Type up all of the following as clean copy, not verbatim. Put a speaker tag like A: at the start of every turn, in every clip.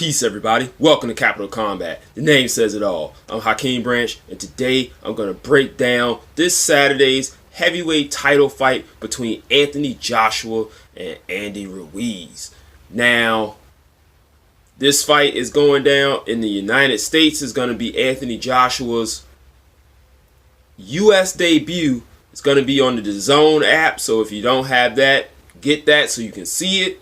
A: Peace, everybody. Welcome to Capital Combat. The name says it all. I'm Hakeem Branch, and today I'm going to break down this Saturday's heavyweight title fight between Anthony Joshua and Andy Ruiz. Now, this fight is going down in the United States. It's going to be Anthony Joshua's U.S. debut. It's going to be on the DAZN app, so if you don't have that, get that so you can see it.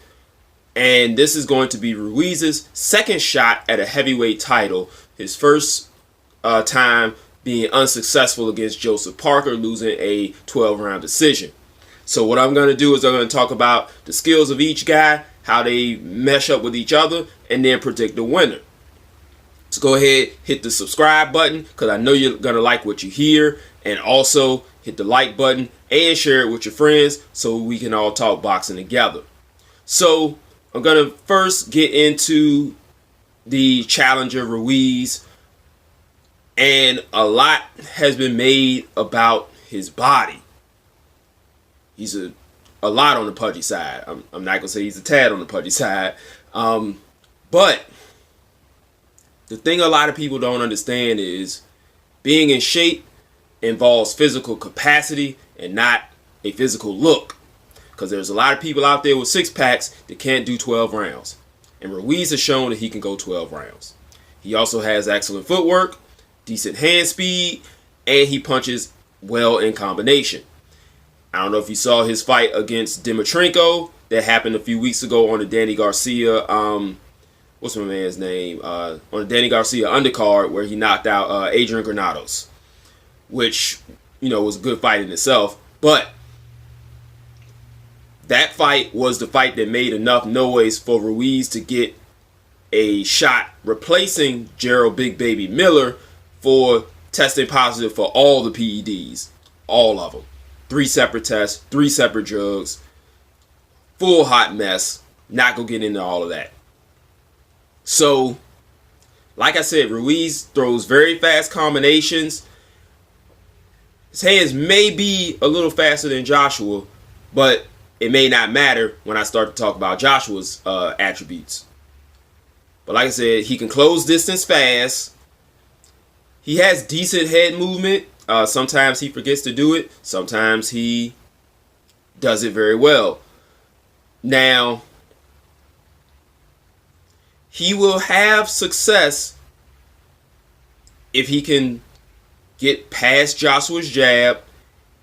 A: And this is going to be Ruiz's second shot at a heavyweight title. His first time being unsuccessful against Joseph Parker, losing a 12-round decision. So what I'm going to do is I'm going to talk about the skills of each guy, how they mesh up with each other, and then predict the winner. So go ahead, hit the subscribe button because I know you're going to like what you hear. And also hit the like button and share it with your friends so we can all talk boxing together. So I'm going to first get into the challenger Ruiz, and a lot has been made about his body. He's a lot on the pudgy side. I'm not going to say he's a tad on the pudgy side. But the thing a lot of people don't understand is being in shape involves physical capacity and not a physical look. Because there's a lot of people out there with six-packs that can't do 12 rounds. And Ruiz has shown that he can go 12 rounds. He also has excellent footwork, decent hand speed, and he punches well in combination. I don't know if you saw his fight against Dimitrenko that happened a few weeks ago on the Danny Garcia, what's my man's name? On the Danny Garcia undercard where he knocked out Adrian Granados, which, you know, was a good fight in itself. But that fight was the fight that made enough noise for Ruiz to get a shot replacing Gerald Big Baby Miller for testing positive for all the PEDs. All of them. 3 separate tests, 3 separate drugs. Full hot mess. Not gonna get into all of that. So, like I said, Ruiz throws very fast combinations. His hands may be a little faster than Joshua, but it may not matter when I start to talk about Joshua's attributes. But like I said, he can close distance fast. He has decent head movement. Sometimes he forgets to do it. Sometimes he does it very well. Now, he will have success if he can get past Joshua's jab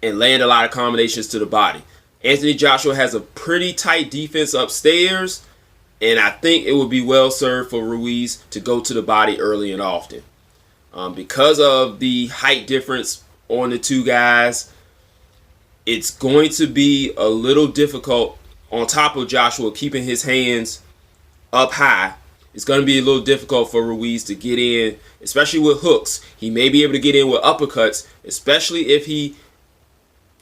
A: and land a lot of combinations to the body. Anthony Joshua has a pretty tight defense upstairs, and I think it would be well served for Ruiz to go to the body early and often. Because of the height difference on the two guys, it's going to be a little difficult on top of Joshua keeping his hands up high. It's going to be a little difficult for Ruiz to get in, especially with hooks. He may be able to get in with uppercuts, especially if he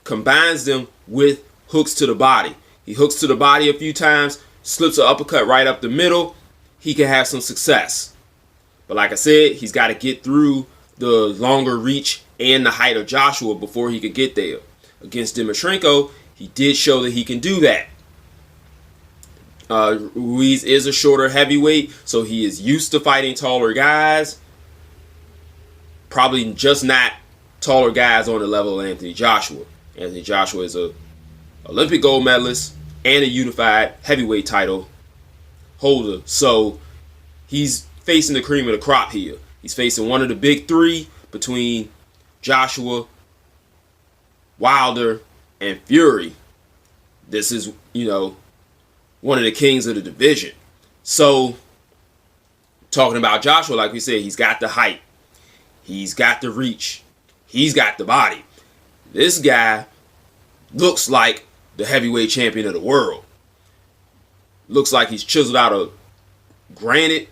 A: combines them with hooks to the body. He hooks to the body a few times, slips an uppercut right up the middle. He can have some success. But like I said, he's got to get through the longer reach and the height of Joshua before he could get there. Against Dimitrenko, he did show that he can do that. Ruiz is a shorter heavyweight, so he is used to fighting taller guys. Probably just not taller guys on the level of Anthony Joshua. Anthony Joshua is a Olympic gold medalist and a unified heavyweight title holder. So he's facing the cream of the crop here. He's facing one of the big three between Joshua, Wilder, and Fury. This is, you know, one of the kings of the division. So, talking about Joshua, like we said, he's got the height. He's got the reach. He's got the body. This guy looks like the heavyweight champion of the world. Looks like he's chiseled out of granite.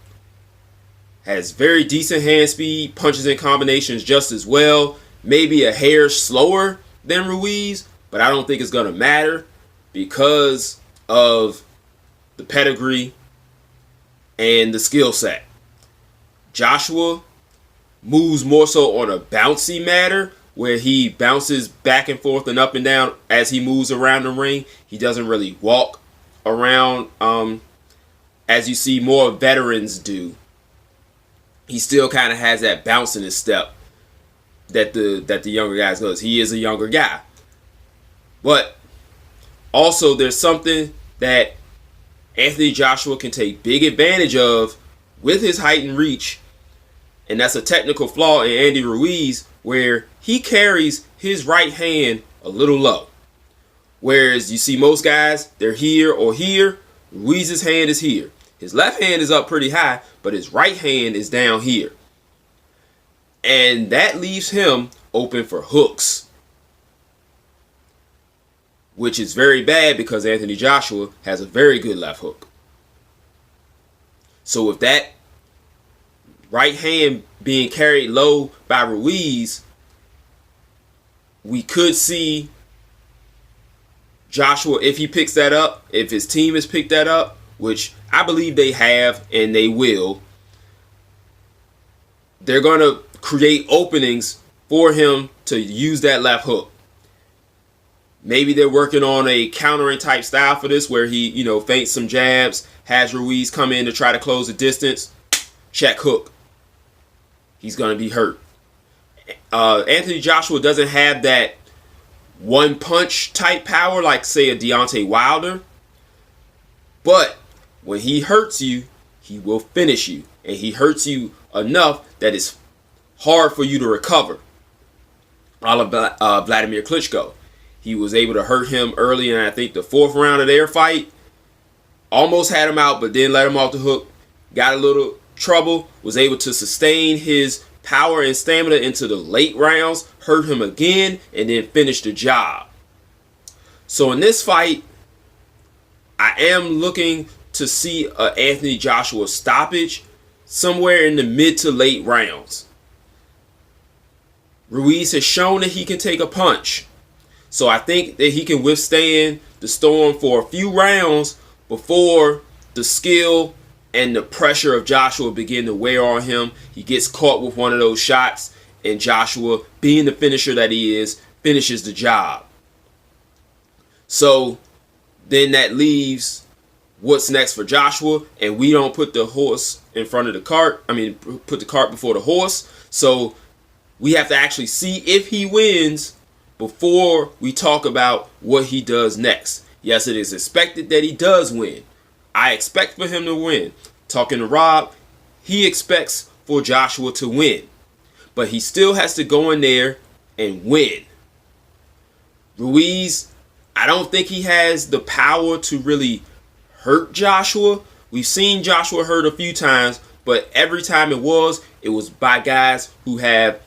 A: Has very decent hand speed. Punches in combinations just as well. Maybe a hair slower than Ruiz, but I don't think it's going to matter because of the pedigree and the skill set. Joshua moves more so on a bouncy matter, where he bounces back and forth and up and down as he moves around the ring. He doesn't really walk around as you see more veterans do. He still kind of has that bounce in his step that the younger guys does. He is a younger guy. But also there's something that Anthony Joshua can take big advantage of with his height and reach, and that's a technical flaw in Andy Ruiz, where he carries his right hand a little low. Whereas you see most guys, they're here or here. Ruiz's hand is here. His left hand is up pretty high, but his right hand is down here. And that leaves him open for hooks, which is very bad because Anthony Joshua has a very good left hook. So with that right hand being carried low by Ruiz, we could see Joshua, if he picks that up, if his team has picked that up, which I believe they have and they will, they're going to create openings for him to use that left hook. Maybe they're working on a countering type style for this, where he, feints some jabs, has Ruiz come in to try to close the distance, check hook. He's going to be hurt. Anthony Joshua doesn't have that one punch type power like, say, a Deontay Wilder. But when he hurts you, he will finish you. And he hurts you enough that it's hard for you to recover. All of Vladimir Klitschko. He was able to hurt him early in, I think, the 4th round of their fight. Almost had him out, but then let him off the hook. Got a little trouble. Was able to sustain his power and stamina into the late rounds. Hurt him again, and then finish the job. So in this fight, I am looking to see an Anthony Joshua stoppage somewhere in the mid to late rounds. Ruiz has shown that he can take a punch. So I think that he can withstand the storm for a few rounds before the skill and the pressure of Joshua begin to wear on him. He gets caught with one of those shots, and Joshua, being the finisher that he is, finishes the job. So then that leaves what's next for Joshua, and we don't put the horse in front of the cart. Put the cart before the horse. So we have to actually see if he wins before we talk about what he does next. Yes, it is expected that he does win. I expect for him to win. Talking to Rob, he expects for Joshua to win. But he still has to go in there and win. Ruiz, I don't think he has the power to really hurt Joshua. We've seen Joshua hurt a few times, but every time it was by guys who have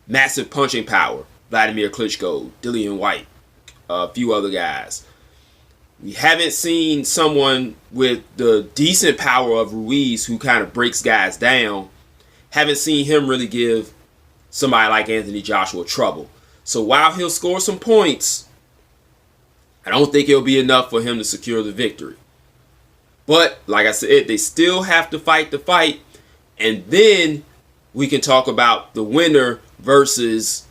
A: massive punching power. Vladimir Klitschko, Dillian White, a few other guys. We haven't seen someone with the decent power of Ruiz who kind of breaks guys down. Haven't seen him really give somebody like Anthony Joshua trouble. So while he'll score some points, I don't think it'll be enough for him to secure the victory. But like I said, they still have to fight the fight. And then we can talk about the winner versus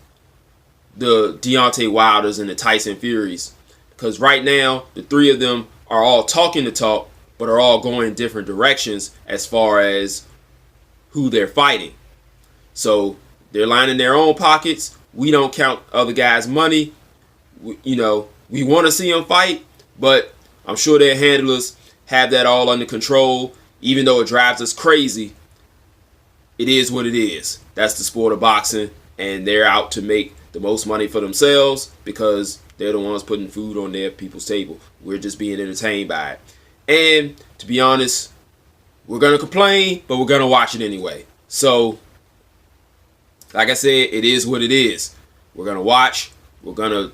A: the Deontay Wilders and the Tyson Furies. Because right now, the three of them are all talking the talk, but are all going in different directions as far as who they're fighting. So they're lining their own pockets. We don't count other guys' money. We want to see them fight, but I'm sure their handlers have that all under control. Even though it drives us crazy, it is what it is. That's the sport of boxing, and they're out to make the most money for themselves because they're the ones putting food on their people's table. We're just being entertained by it. And to be honest, we're going to complain, but we're going to watch it anyway. So, like I said, it is what it is. We're going to watch. We're going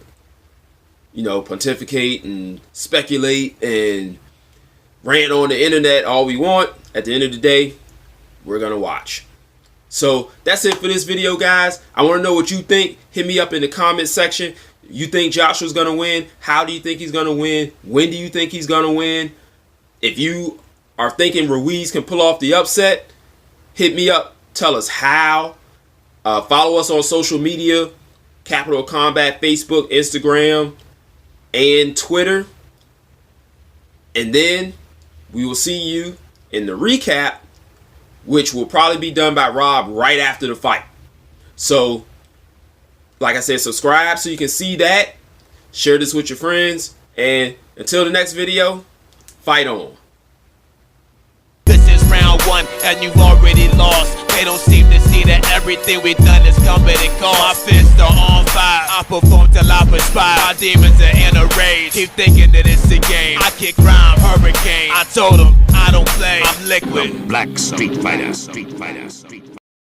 A: to, pontificate and speculate and rant on the internet all we want. At the end of the day, we're going to watch. So that's it for this video, guys. I want to know what you think. Hit me up in the comment section. You think Joshua's going to win? How do you think he's going to win? When do you think he's going to win? If you are thinking Ruiz can pull off the upset, hit me up. Tell us how. Follow us on social media. Capital Combat, Facebook, Instagram, and Twitter. And then we will see you in the recap, which will probably be done by Rob right after the fight. So, like I said, subscribe so you can see that. Share this with your friends. And until the next video, fight on.
B: This is round one, and you've already lost. They don't seem to see that everything we've done is coming and cost. My fists are on fire, I perform till I perspire. My demons are in a rage, keep thinking that it's a game. I kick crime, hurricane. I told them I don't play, I'm liquid.
C: Black Street Fighter.